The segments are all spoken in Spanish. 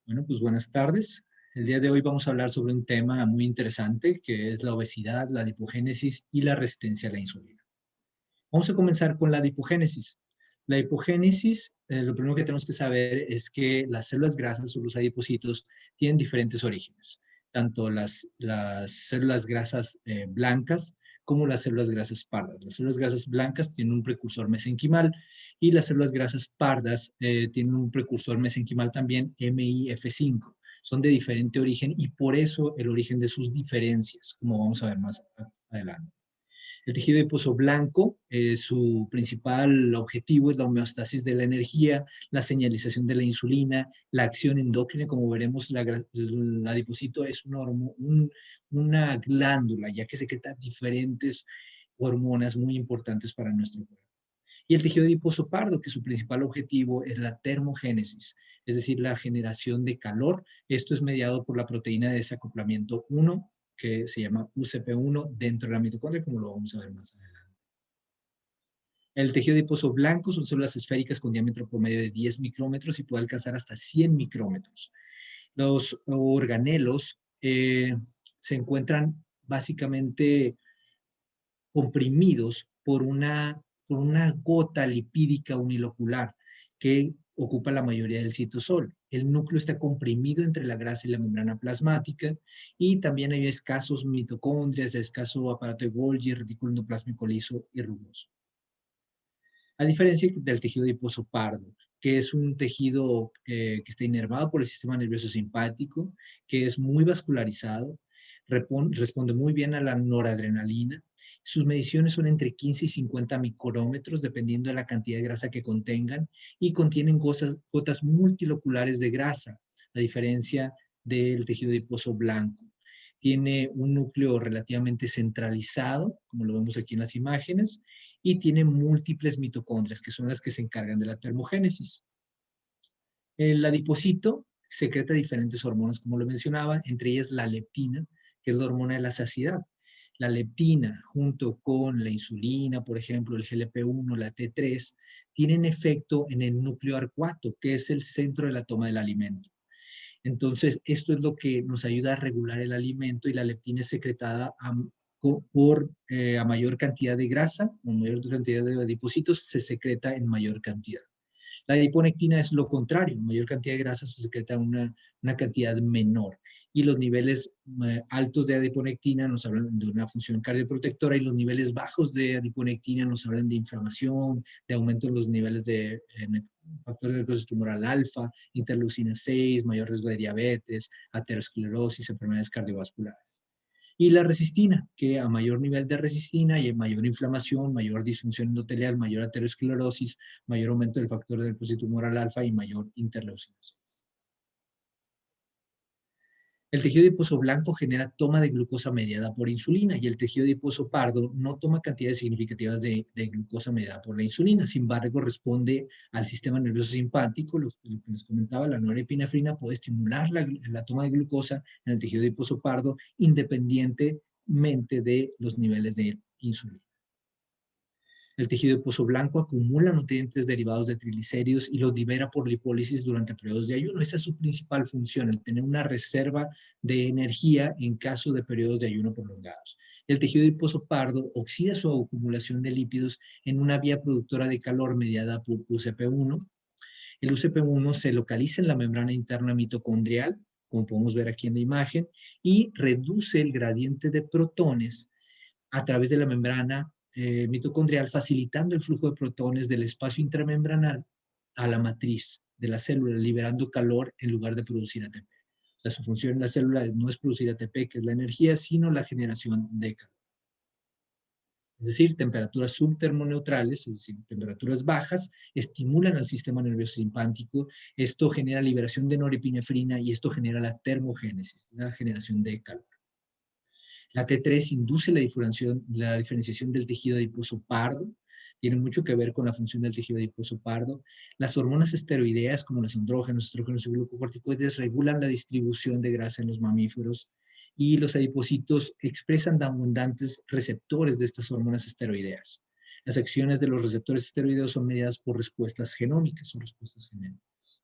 Bueno, pues buenas tardes. El día de hoy vamos a hablar sobre un tema muy interesante que es la obesidad, la adipogénesis y la resistencia a la insulina. Vamos a comenzar con la adipogénesis. La adipogénesis, lo primero que tenemos que saber es que las células grasas o los adipocitos tienen diferentes orígenes, tanto las células grasas blancas como las células grasas pardas. Las células grasas blancas tienen un precursor mesenquimal y las células grasas pardas tienen un precursor mesenquimal también, MIF5. Son de diferente origen y por eso el origen de sus diferencias, como vamos a ver más adelante. El tejido adiposo blanco, su principal objetivo es la homeostasis de la energía, la señalización de la insulina, la acción endocrina, como veremos, el adipocito es una glándula, ya que secreta diferentes hormonas muy importantes para nuestro cuerpo. Y el tejido adiposo pardo, que su principal objetivo es la termogénesis, es decir, la generación de calor. Esto es mediado por la proteína de desacoplamiento 1, que se llama UCP1 dentro de la mitocondria, como lo vamos a ver más adelante. El tejido adiposo blanco son células esféricas con diámetro promedio de 10 micrómetros y puede alcanzar hasta 100 micrómetros. Los organelos se encuentran básicamente comprimidos por una gota lipídica unilocular que ocupa la mayoría del citosol. El núcleo está comprimido entre la grasa y la membrana plasmática y también hay escasos mitocondrias, escaso aparato de Golgi, retículo endoplásmico liso y rugoso. A diferencia del tejido adiposo pardo, que es un tejido que está inervado por el sistema nervioso simpático, que es muy vascularizado, responde muy bien a la noradrenalina. Sus mediciones son entre 15 y 50 micrómetros, dependiendo de la cantidad de grasa que contengan, y contienen gotas multiloculares de grasa, a diferencia del tejido adiposo blanco. Tiene un núcleo relativamente centralizado, como lo vemos aquí en las imágenes, y tiene múltiples mitocondrias, que son las que se encargan de la termogénesis. El adipocito secreta diferentes hormonas, como lo mencionaba, entre ellas la leptina, que es la hormona de la saciedad. La leptina, junto con la insulina, por ejemplo, el GLP-1, la T3, tienen efecto en el núcleo arcuato, que es el centro de la toma del alimento. Entonces, esto es lo que nos ayuda a regular el alimento y la leptina es secretada a mayor cantidad de grasa, o mayor cantidad de adipocitos, se secreta en mayor cantidad. La adiponectina es lo contrario, mayor cantidad de grasa se secreta una cantidad menor. Y los niveles altos de adiponectina nos hablan de una función cardioprotectora y los niveles bajos de adiponectina nos hablan de inflamación, de aumento en los niveles de factor de necrosis tumoral alfa, interleucina 6, mayor riesgo de diabetes, aterosclerosis, enfermedades cardiovasculares. Y la resistina, que a mayor nivel de resistina y mayor inflamación, mayor disfunción endotelial, mayor aterosclerosis, mayor aumento del factor de necrosis tumoral alfa y mayor interleucina 6. El tejido adiposo blanco genera toma de glucosa mediada por insulina y el tejido adiposo pardo no toma cantidades significativas de glucosa mediada por la insulina. Sin embargo, responde al sistema nervioso simpático, lo que les comentaba, la norepinefrina puede estimular la toma de glucosa en el tejido adiposo pardo independientemente de los niveles de insulina. El tejido adiposo blanco acumula nutrientes derivados de triglicéridos y los libera por lipólisis durante periodos de ayuno. Esa es su principal función, el tener una reserva de energía en caso de periodos de ayuno prolongados. El tejido adiposo pardo oxida su acumulación de lípidos en una vía productora de calor mediada por UCP1. El UCP1 se localiza en la membrana interna mitocondrial, como podemos ver aquí en la imagen, y reduce el gradiente de protones a través de la membrana mitocondrial, facilitando el flujo de protones del espacio intramembranal a la matriz de la célula, liberando calor en lugar de producir ATP. O sea, su función en la célula no es producir ATP, que es la energía, sino la generación de calor. Es decir, temperaturas subtermoneutrales, es decir, temperaturas bajas, estimulan al sistema nervioso simpático, esto genera liberación de norepinefrina y esto genera la termogénesis, la generación de calor. La T3 induce la diferenciación del tejido adiposo pardo, tiene mucho que ver con la función del tejido adiposo pardo. Las hormonas esteroideas, como los andrógenos, estrógenos y glucocorticoides, regulan la distribución de grasa en los mamíferos y los adipocitos expresan abundantes receptores de estas hormonas esteroideas. Las acciones de los receptores esteroideos son mediadas por respuestas genómicas o respuestas genéticas.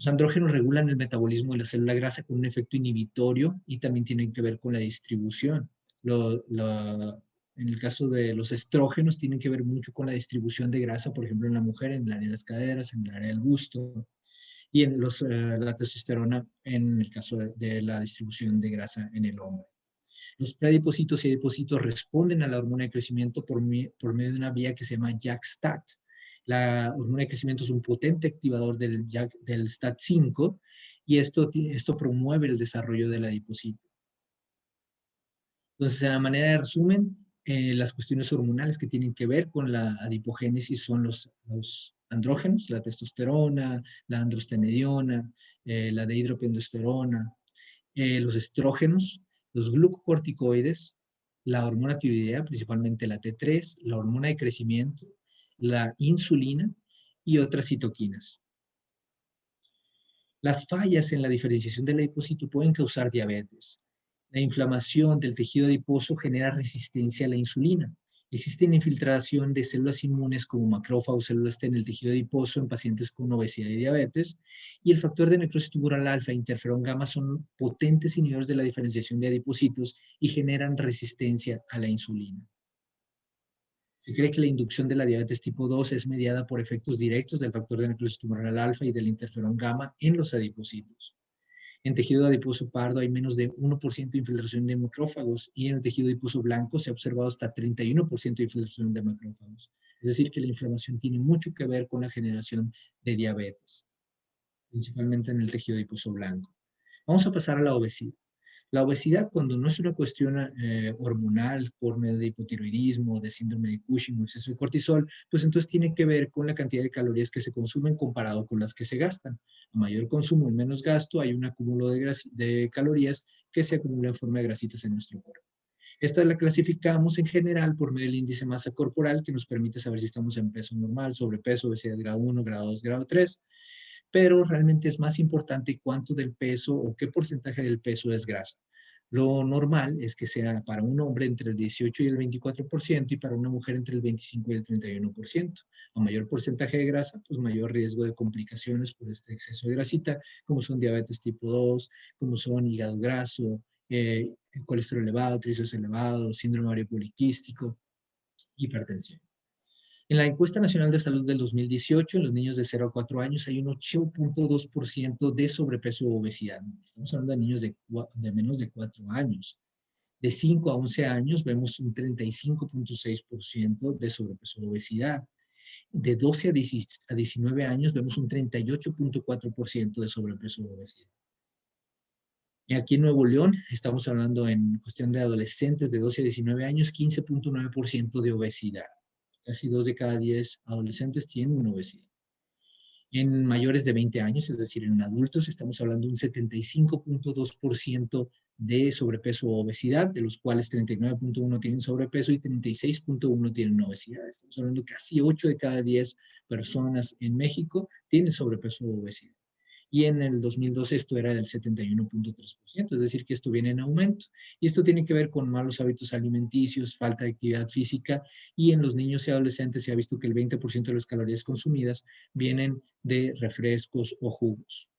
Los andrógenos regulan el metabolismo de la célula grasa con un efecto inhibitorio y también tienen que ver con la distribución. En el caso de los estrógenos, tienen que ver mucho con la distribución de grasa, por ejemplo, en la mujer, en el área de las caderas, en el área del busto, y en la testosterona en el caso de la distribución de grasa en el hombre. Los preadipocitos y adipocitos responden a la hormona de crecimiento por medio de una vía que se llama JAK-STAT. La hormona de crecimiento es un potente activador del STAT5 y esto promueve el desarrollo del adipocito. Entonces, en la manera de resumen, las cuestiones hormonales que tienen que ver con la adipogénesis son los andrógenos, la testosterona, la androstenediona, la dehidropiendosterona, los estrógenos, los glucocorticoides, la hormona tiroidea, principalmente la T3, la hormona de crecimiento, la insulina y otras citoquinas. Las fallas en la diferenciación del adipocito pueden causar diabetes. La inflamación del tejido adiposo genera resistencia a la insulina. Existe una infiltración de células inmunes como macrófagos, células T en el tejido adiposo en pacientes con obesidad y diabetes. Y el factor de necrosis tumoral alfa e interferón gamma son potentes inhibidores de la diferenciación de adipocitos y generan resistencia a la insulina. Se cree que la inducción de la diabetes tipo 2 es mediada por efectos directos del factor de necrosis tumoral alfa y del interferón gamma en los adipocitos. En tejido adiposo pardo hay menos de 1% de infiltración de macrófagos y en el tejido adiposo blanco se ha observado hasta 31% de infiltración de macrófagos. Es decir, que la inflamación tiene mucho que ver con la generación de diabetes, principalmente en el tejido adiposo blanco. Vamos a pasar a la obesidad. La obesidad, cuando no es una cuestión hormonal por medio de hipotiroidismo, de síndrome de Cushing o exceso de cortisol, pues entonces tiene que ver con la cantidad de calorías que se consumen comparado con las que se gastan. A mayor consumo y menos gasto, hay un acúmulo de calorías que se acumula en forma de grasitas en nuestro cuerpo. Esta la clasificamos en general por medio del índice de masa corporal, que nos permite saber si estamos en peso normal, sobrepeso, obesidad grado 1, grado 2, grado 3, pero realmente es más importante cuánto del peso o qué porcentaje del peso es grasa. Lo normal es que sea para un hombre entre el 18 y el 24% y para una mujer entre el 25 y el 31%. A mayor porcentaje de grasa, pues mayor riesgo de complicaciones por este exceso de grasita, como son diabetes tipo 2, como son hígado graso, colesterol elevado, triglicéridos elevados, síndrome ovario poliquístico, hipertensión. En la encuesta nacional de salud del 2018, en los niños de 0 a 4 años hay un 8.2% de sobrepeso o obesidad. Estamos hablando de niños de menos de 4 años. De 5 a 11 años vemos un 35.6% de sobrepeso o obesidad. De 12 a 19 años vemos un 38.4% de sobrepeso o obesidad. Y aquí en Nuevo León estamos hablando en cuestión de adolescentes de 12 a 19 años, 15.9% de obesidad. Casi 2 de cada 10 adolescentes tienen una obesidad. En mayores de 20 años, es decir, en adultos, estamos hablando de un 75.2% de sobrepeso o obesidad, de los cuales 39.1 tienen sobrepeso y 36.1 tienen obesidad. Estamos hablando de casi 8 de cada 10 personas en México tienen sobrepeso o obesidad. Y en el 2012 esto era del 71.3%, es decir, que esto viene en aumento. Y esto tiene que ver con malos hábitos alimenticios, falta de actividad física, y en los niños y adolescentes se ha visto que el 20% de las calorías consumidas vienen de refrescos o jugos.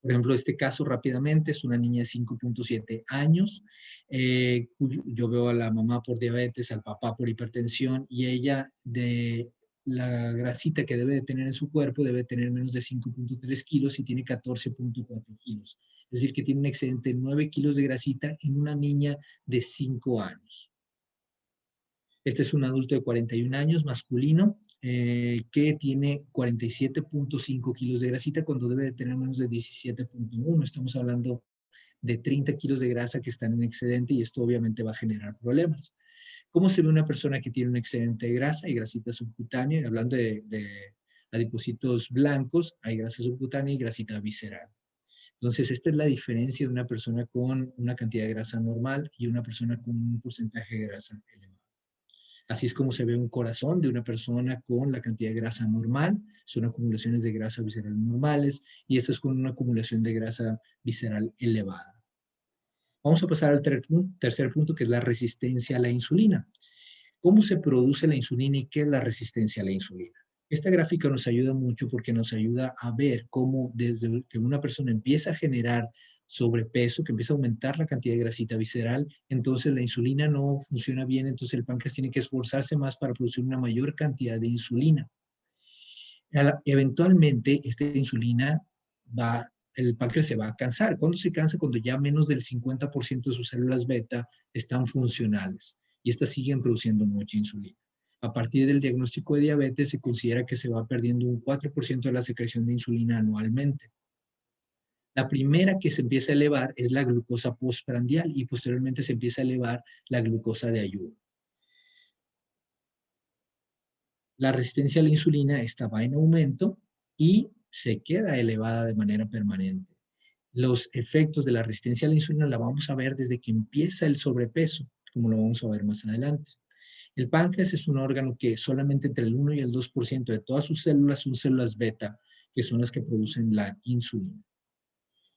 Por ejemplo, este caso rápidamente es una niña de 5.7 años, yo veo a la mamá por diabetes, al papá por hipertensión, y ella de la grasita que debe de tener en su cuerpo debe tener menos de 5.3 kilos y tiene 14.4 kilos. Es decir, que tiene un excedente de 9 kilos de grasita en una niña de 5 años. Este es un adulto de 41 años, masculino, que tiene 47.5 kilos de grasita cuando debe de tener menos de 17.1. Estamos hablando de 30 kilos de grasa que están en excedente y esto obviamente va a generar problemas. ¿Cómo se ve una persona que tiene un excedente de grasa y grasita subcutánea? Hablando de adipocitos blancos, hay grasa subcutánea y grasita visceral. Entonces, esta es la diferencia de una persona con una cantidad de grasa normal y una persona con un porcentaje de grasa elevado. Así es como se ve un corazón de una persona con la cantidad de grasa normal, son acumulaciones de grasa visceral normales, y esto es con una acumulación de grasa visceral elevada. Vamos a pasar al tercer punto, que es la resistencia a la insulina. ¿Cómo se produce la insulina y qué es la resistencia a la insulina? Esta gráfica nos ayuda mucho porque nos ayuda a ver cómo desde que una persona empieza a generar sobrepeso, que empieza a aumentar la cantidad de grasita visceral, entonces la insulina no funciona bien, entonces el páncreas tiene que esforzarse más para producir una mayor cantidad de insulina. Eventualmente, esta insulina el páncreas se va a cansar. ¿Cuándo se cansa? Cuando ya menos del 50% de sus células beta están funcionales y estas siguen produciendo mucha insulina. A partir del diagnóstico de diabetes se considera que se va perdiendo un 4% de la secreción de insulina anualmente. La primera que se empieza a elevar es la glucosa postprandial y posteriormente se empieza a elevar la glucosa de ayuno. La resistencia a la insulina estaba en aumento y se queda elevada de manera permanente. Los efectos de la resistencia a la insulina la vamos a ver desde que empieza el sobrepeso, como lo vamos a ver más adelante. El páncreas es un órgano que solamente entre el 1 y el 2% de todas sus células son células beta, que son las que producen la insulina.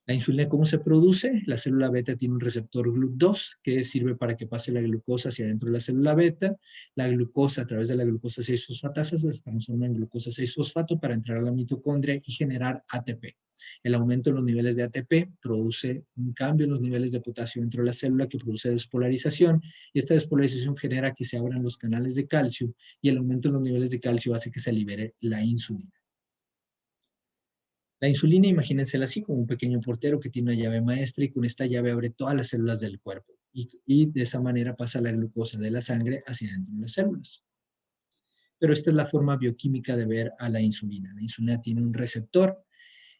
La insulina, ¿cómo se produce? La célula beta tiene un receptor GLUT2 que sirve para que pase la glucosa hacia adentro de la célula beta. La glucosa, a través de la glucosa 6-fosfatasa, se transforma en glucosa 6-fosfato para entrar a la mitocondria y generar ATP. El aumento en los niveles de ATP produce un cambio en los niveles de potasio dentro de la célula que produce despolarización y esta despolarización genera que se abran los canales de calcio y el aumento en los niveles de calcio hace que se libere la insulina. La insulina, imagínensela así, como un pequeño portero que tiene una llave maestra y con esta llave abre todas las células del cuerpo. Y de esa manera pasa la glucosa de la sangre hacia dentro de las células. Pero esta es la forma bioquímica de ver a la insulina. La insulina tiene un receptor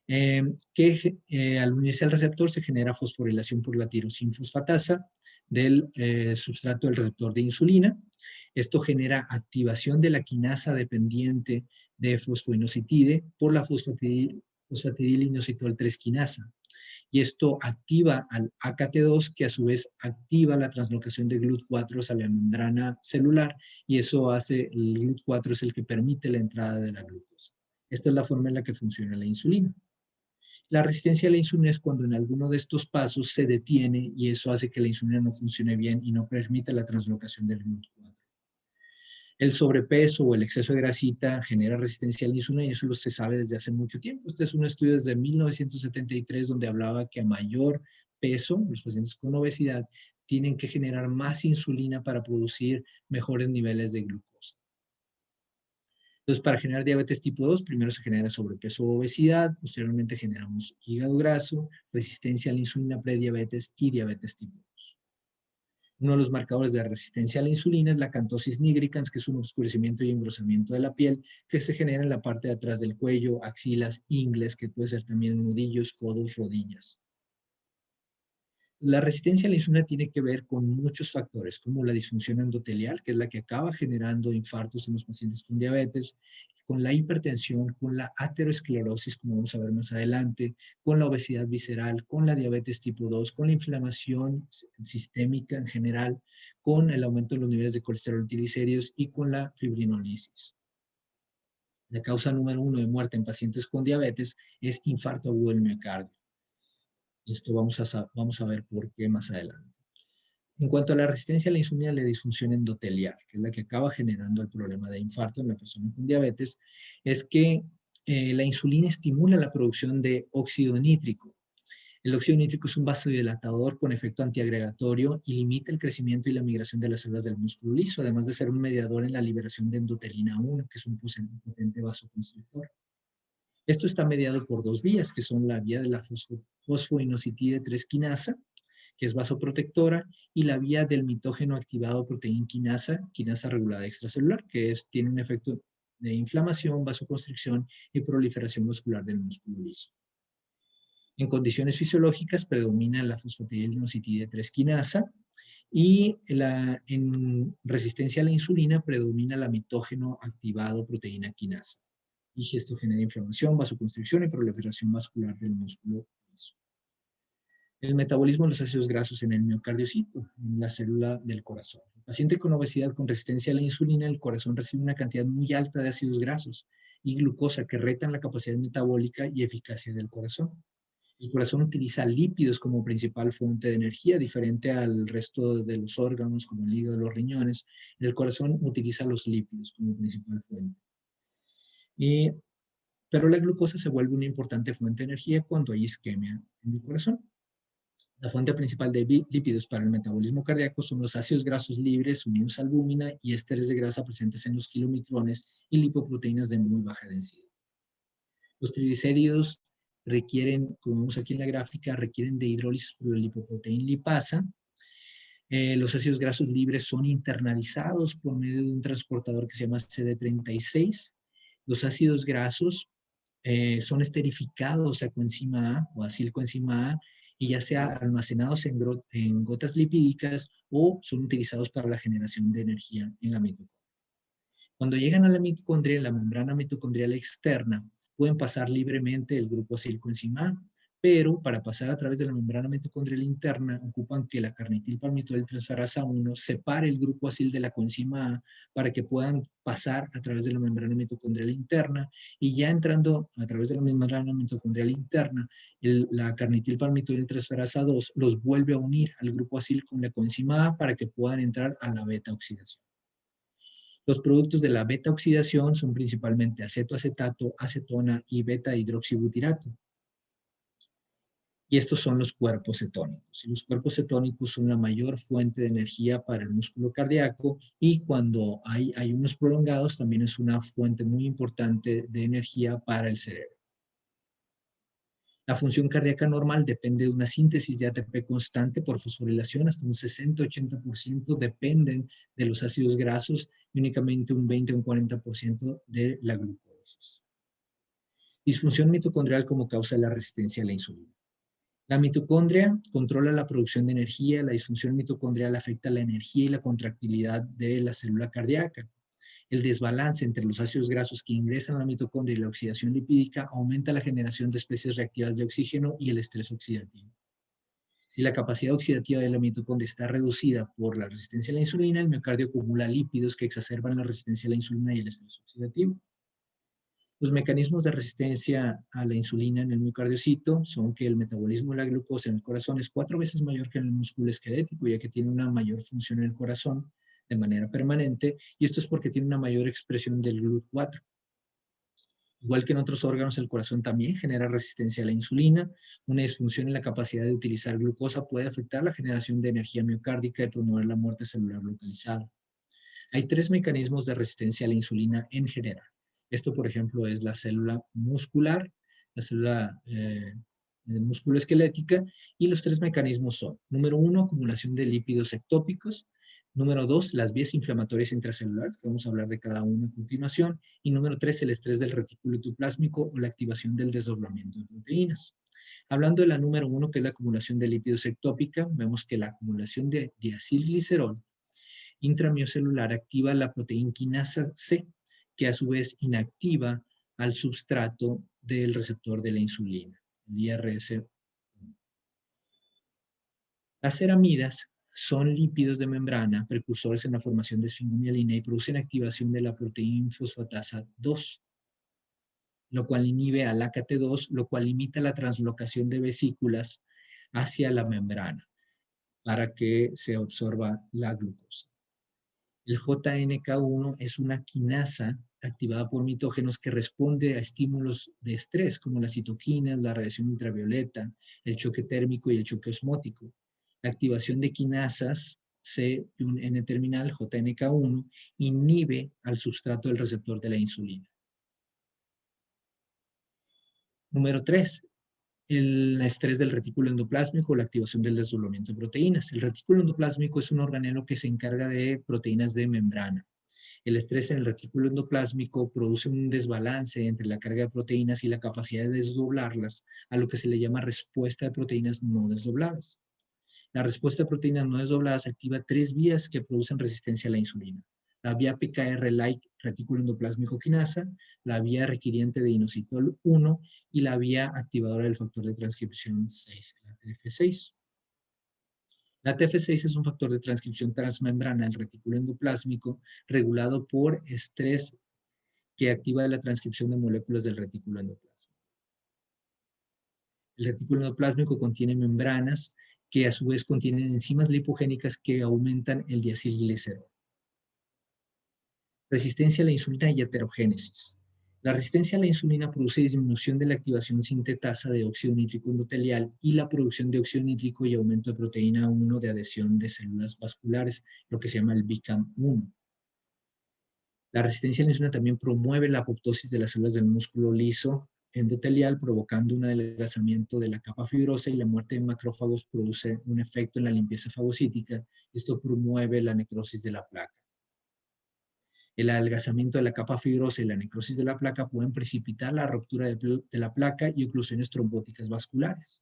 al unirse al receptor se genera fosforilación por la tirosinfosfatasa del substrato del receptor de insulina. Esto genera activación de la quinasa dependiente de fosfoinositide por la fosfatidilinositol 3 quinasa. Y esto activa al AKT2, que a su vez activa la translocación de GLUT4 a la membrana celular, y eso hace, el GLUT4 es el que permite la entrada de la glucosa. Esta es la forma en la que funciona la insulina. La resistencia a la insulina es cuando en alguno de estos pasos se detiene y eso hace que la insulina no funcione bien y no permite la translocación del GLUT4. El sobrepeso o el exceso de grasita genera resistencia a la insulina y eso se sabe desde hace mucho tiempo. Este es un estudio desde 1973 donde hablaba que a mayor peso, los pacientes con obesidad tienen que generar más insulina para producir mejores niveles de glucosa. Entonces, para generar diabetes tipo 2, primero se genera sobrepeso o obesidad, posteriormente generamos hígado graso, resistencia a la insulina, prediabetes y diabetes tipo 2. Uno de los marcadores de resistencia a la insulina es la acantosis nigricans, que es un oscurecimiento y engrosamiento de la piel que se genera en la parte de atrás del cuello, axilas, ingles, que puede ser también en nudillos, codos, rodillas. La resistencia a la insulina tiene que ver con muchos factores, como la disfunción endotelial, que es la que acaba generando infartos en los pacientes con diabetes, con la hipertensión, con la aterosclerosis, como vamos a ver más adelante, con la obesidad visceral, con la diabetes tipo 2, con la inflamación sistémica en general, con el aumento de los niveles de colesterol y triglicéridos y con la fibrinolisis. La causa número 1 de muerte en pacientes con diabetes es infarto agudo del miocardio. Esto vamos a ver por qué más adelante. En cuanto a la resistencia a la insulina, la disfunción endotelial, que es la que acaba generando el problema de infarto en la persona con diabetes, es que la insulina estimula la producción de óxido nítrico. El óxido nítrico es un vasodilatador con efecto antiagregatorio y limita el crecimiento y la migración de las células del músculo liso, además de ser un mediador en la liberación de endotelina 1, que es un potente vasoconstrictor. Esto está mediado por dos vías, que son la vía de la fosfoinositide 3 quinasa, que es vasoprotectora, y la vía del mitógeno activado proteína quinasa regulada extracelular, que tiene un efecto de inflamación, vasoconstricción y proliferación muscular del músculo liso. En condiciones fisiológicas predomina la fosfatidilinositide 3 quinasa y en resistencia a la insulina predomina la mitógeno activado proteína quinasa. Y esto genera inflamación, vasoconstricción y proliferación vascular del músculo liso. El metabolismo de los ácidos grasos en el miocardiocito, en la célula del corazón. El paciente con obesidad con resistencia a la insulina, el corazón recibe una cantidad muy alta de ácidos grasos y glucosa que retan la capacidad metabólica y eficacia del corazón. El corazón utiliza lípidos como principal fuente de energía, diferente al resto de los órganos como el hígado y los riñones. El corazón utiliza los lípidos como principal fuente. Y, pero la glucosa se vuelve una importante fuente de energía cuando hay isquemia en el corazón. La fuente principal de lípidos para el metabolismo cardíaco son los ácidos grasos libres unidos a albúmina y ésteres de grasa presentes en los kilomicrones y lipoproteínas de muy baja densidad. Los triglicéridos requieren, como vemos aquí en la gráfica, requieren de hidrólisis por la lipoproteína lipasa. Los ácidos grasos libres son internalizados por medio de un transportador que se llama CD36. Los ácidos grasos son esterificados a coenzima A o acilcoenzima A y ya sea almacenados en gotas lipídicas o son utilizados para la generación de energía en la mitocondria. Cuando llegan a la mitocondria, en la membrana mitocondrial externa, pueden pasar libremente el grupo acilcoenzima A, pero para pasar a través de la membrana mitocondrial interna, ocupan que la carnitilpalmitoyltransferasa 1 separe el grupo acil de la coenzima A para que puedan pasar a través de la membrana mitocondrial interna y ya entrando a través de la membrana mitocondrial interna, la carnitilpalmitoyltransferasa 2 los vuelve a unir al grupo acil con la coenzima A para que puedan entrar a la beta oxidación. Los productos de la beta oxidación son principalmente acetoacetato, acetona y beta hidroxibutirato. Y estos son los cuerpos cetónicos. Y los cuerpos cetónicos son la mayor fuente de energía para el músculo cardíaco y cuando hay ayunos prolongados también es una fuente muy importante de energía para el cerebro. La función cardíaca normal depende de una síntesis de ATP constante por fosforilación, hasta un 60-80% dependen de los ácidos grasos y únicamente un 20 o un 40% de la glucosa. Disfunción mitocondrial como causa de la resistencia a la insulina. La mitocondria controla la producción de energía, la disfunción mitocondrial afecta la energía y la contractilidad de la célula cardíaca. El desbalance entre los ácidos grasos que ingresan a la mitocondria y la oxidación lipídica aumenta la generación de especies reactivas de oxígeno y el estrés oxidativo. Si la capacidad oxidativa de la mitocondria está reducida por la resistencia a la insulina, el miocardio acumula lípidos que exacerban la resistencia a la insulina y el estrés oxidativo. Los mecanismos de resistencia a la insulina en el miocardiocito son que el metabolismo de la glucosa en el corazón es 4 veces mayor que en el músculo esquelético, ya que tiene una mayor función en el corazón de manera permanente, y esto es porque tiene una mayor expresión del GLUT4. Igual que en otros órganos, el corazón también genera resistencia a la insulina. Una disfunción en la capacidad de utilizar glucosa puede afectar la generación de energía miocárdica y promover la muerte celular localizada. Hay 3 mecanismos de resistencia a la insulina en general. Esto, por ejemplo, es la célula muscular, la célula musculoesquelética, y los 3 mecanismos son, número 1, acumulación de lípidos ectópicos, número 2, las vías inflamatorias intracelulares, que vamos a hablar de cada una a continuación, y número 3, el estrés del retículo endoplásmico o la activación del desdoblamiento de proteínas. Hablando de la número 1, que es la acumulación de lípidos ectópica, vemos que la acumulación de diacilglicerol intramiocelular activa la proteína quinasa C, que a su vez inactiva al substrato del receptor de la insulina, el IRS. Las ceramidas son lípidos de membrana, precursores en la formación de esfingomielina y producen activación de la proteína fosfatasa 2, lo cual inhibe al AKT2, lo cual limita la translocación de vesículas hacia la membrana para que se absorba la glucosa. El JNK1 es una quinasa activada por mitógenos que responde a estímulos de estrés como las citoquinas, la radiación ultravioleta, el choque térmico y el choque osmótico. La activación de quinasas C y un N-terminal, JNK1, inhibe al substrato del receptor de la insulina. Número 3, el estrés del retículo endoplásmico, la activación del desdoblamiento de proteínas. El retículo endoplásmico es un organelo que se encarga de proteínas de membrana. El estrés en el retículo endoplásmico produce un desbalance entre la carga de proteínas y la capacidad de desdoblarlas, a lo que se le llama respuesta de proteínas no desdobladas. La respuesta de proteínas no desdobladas activa 3 vías que producen resistencia a la insulina. La vía PKR-like retículo endoplásmico quinasa, la vía requiriente de inositol 1 y la vía activadora del factor de transcripción 6, la TF6. La TF6 es un factor de transcripción transmembrana del retículo endoplásmico regulado por estrés que activa la transcripción de moléculas del retículo endoplásmico. El retículo endoplásmico contiene membranas que a su vez contienen enzimas lipogénicas que aumentan el diacilglicerol. Resistencia a la insulina y heterogénesis. La resistencia a la insulina produce disminución de la activación sintetasa de óxido nítrico endotelial y la producción de óxido nítrico y aumento de proteína 1 de adhesión de células vasculares, lo que se llama el BCAM1. La resistencia a la insulina también promueve la apoptosis de las células del músculo liso endotelial, provocando un adelgazamiento de la capa fibrosa, y la muerte de macrófagos produce un efecto en la limpieza fagocítica. Esto promueve la necrosis de la placa. El adelgazamiento de la capa fibrosa y la necrosis de la placa pueden precipitar la ruptura de la placa y oclusiones trombóticas vasculares.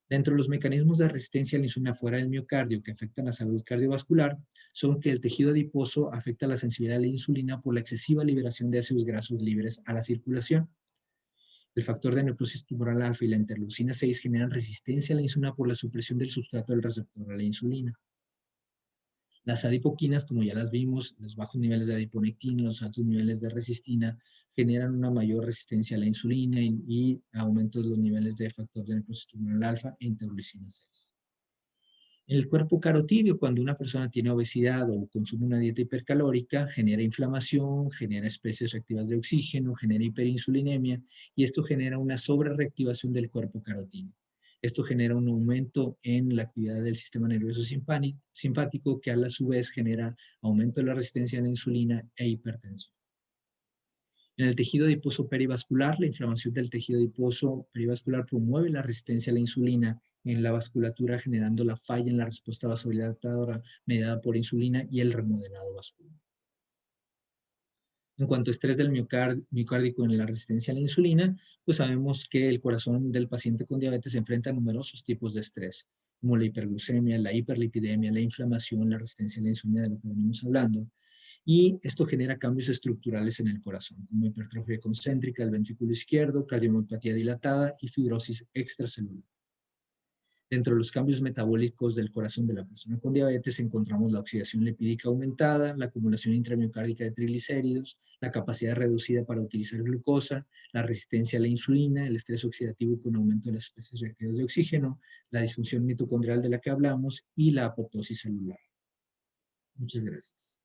Dentro de los mecanismos de resistencia a la insulina fuera del miocardio que afectan la salud cardiovascular son que el tejido adiposo afecta la sensibilidad a la insulina por la excesiva liberación de ácidos grasos libres a la circulación. El factor de necrosis tumoral alfa y la interleucina 6 generan resistencia a la insulina por la supresión del sustrato del receptor a la insulina. Las adipoquinas, como ya las vimos, los bajos niveles de adiponectina, los altos niveles de resistina, generan una mayor resistencia a la insulina y aumento de los niveles de factor de necrosis tumoral alfa e interleucina 6. En el cuerpo carotídeo, cuando una persona tiene obesidad o consume una dieta hipercalórica, genera inflamación, genera especies reactivas de oxígeno, genera hiperinsulinemia, y esto genera una sobrereactivación del cuerpo carotídeo. Esto genera un aumento en la actividad del sistema nervioso simpático, que a su vez genera aumento de la resistencia a la insulina e hipertensión. En el tejido adiposo perivascular, la inflamación del tejido adiposo perivascular promueve la resistencia a la insulina en la vasculatura, generando la falla en la respuesta vasodilatadora mediada por insulina y el remodelado vascular. En cuanto a estrés del miocárdico en la resistencia a la insulina, pues sabemos que el corazón del paciente con diabetes se enfrenta a numerosos tipos de estrés, como la hiperglucemia, la hiperlipidemia, la inflamación, la resistencia a la insulina, de lo que venimos hablando. Y esto genera cambios estructurales en el corazón, como hipertrofia concéntrica del ventrículo izquierdo, cardiomopatía dilatada y fibrosis extracelular. Dentro de los cambios metabólicos del corazón de la persona con diabetes encontramos la oxidación lipídica aumentada, la acumulación intramiocárdica de triglicéridos, la capacidad reducida para utilizar glucosa, la resistencia a la insulina, el estrés oxidativo con aumento de las especies reactivas de oxígeno, la disfunción mitocondrial de la que hablamos y la apoptosis celular. Muchas gracias.